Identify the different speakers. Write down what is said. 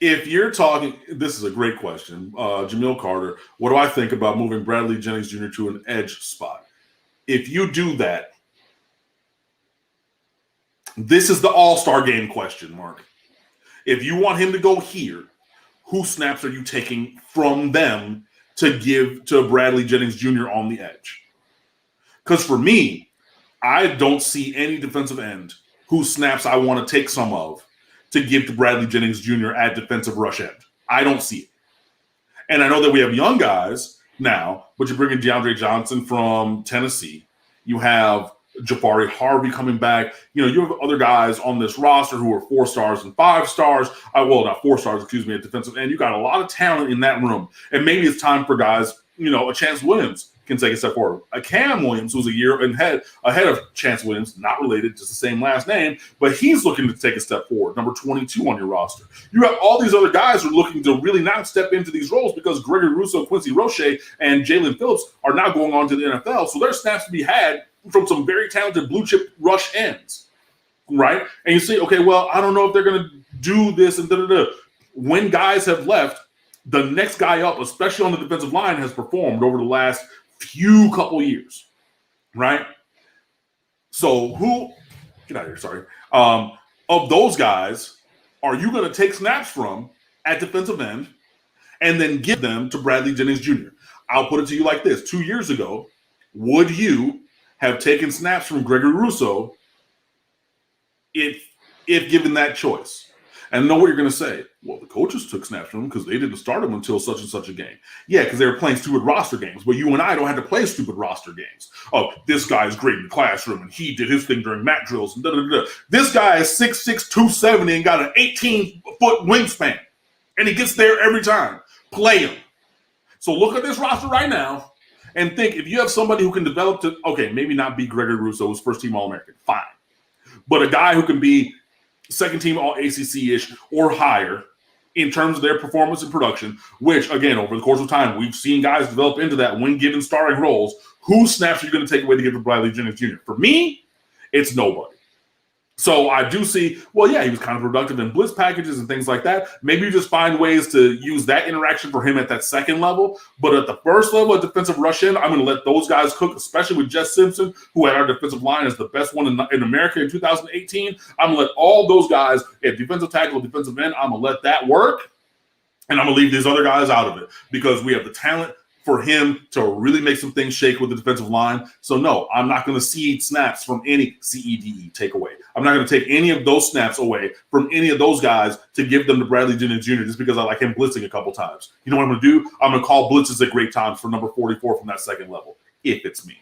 Speaker 1: If you're talking, this is a great question. Jamil Carter, what do I think about moving Bradley Jennings Jr. to an edge spot? If you do that, this is the all-star game question, Mark. If you want him to go here, who snaps are you taking from them to give to Bradley Jennings Jr. on the edge? Because for me, I don't see any defensive end whose snaps I want to take some of to give to Bradley Jennings Jr. at defensive rush end. I don't see it. And I know that we have young guys now, but you're bringing DeAndre Johnson from Tennessee. You have Jabari Harvey coming back. You have other guys on this roster who are 4 stars and 5 stars. Well, not 4 stars, excuse me, at defensive end. You got a lot of talent in that room. And maybe it's time for guys, a Chance Williams can take a step forward. A Cam Williams, who's a year ahead of Chance Williams, not related, just the same last name, but he's looking to take a step forward, number 22 on your roster. You have all these other guys who are looking to really now step into these roles because Gregory Rousseau, Quincy Roche, and Jalen Phillips are now going on to the NFL, so there's snaps to be had from some very talented blue-chip rush ends, right? And you say, okay, well, I don't know if they're going to do this and da-da-da. When guys have left, the next guy up, especially on the defensive line, has performed over the last few couple years, right? So get out of here, sorry. Of those guys, are you going to take snaps from at defensive end and then give them to Bradley Jennings Jr.? I'll put it to you like this. 2 years ago, would you have taken snaps from Gregory Rousseau if given that choice? And I know what you're going to say. Well, the coaches took snaps from him because they didn't start him until such and such a game. Yeah, because they were playing stupid roster games. But you and I don't have to play stupid roster games. Oh, this guy is great in the classroom, and he did his thing during mat drills. And da-da-da-da. This guy is 6'6", 270, and got an 18-foot wingspan. And he gets there every time. Play him. So look at this roster right now and think, if you have somebody who can develop to, okay, maybe not be Gregory Rousseau, who's first-team All-American, fine. But a guy who can be second-team All-ACC-ish or higher in terms of their performance and production, which, again, over the course of time, we've seen guys develop into that when given starting roles. Whose snaps are you going to take away to give to Bradley Jennings Jr.? For me, it's nobody. So I do see, well, yeah, he was kind of productive in blitz packages and things like that. Maybe you just find ways to use that interaction for him at that second level. But at the first level, at defensive rush end, I'm going to let those guys cook, especially with Jess Simpson, who at our defensive line is the best one in America in 2018. I'm going to let all those guys at defensive tackle, defensive end, I'm going to let that work. And I'm going to leave these other guys out of it because we have the talent for him to really make some things shake with the defensive line. So, no, I'm not going to cede snaps from any CEDE takeaway. I'm not going to take any of those snaps away from any of those guys to give them to Bradley Jennings Jr. just because I like him blitzing a couple times. You know what I'm going to do? I'm going to call blitzes at great times for number 44 from that second level, if it's me.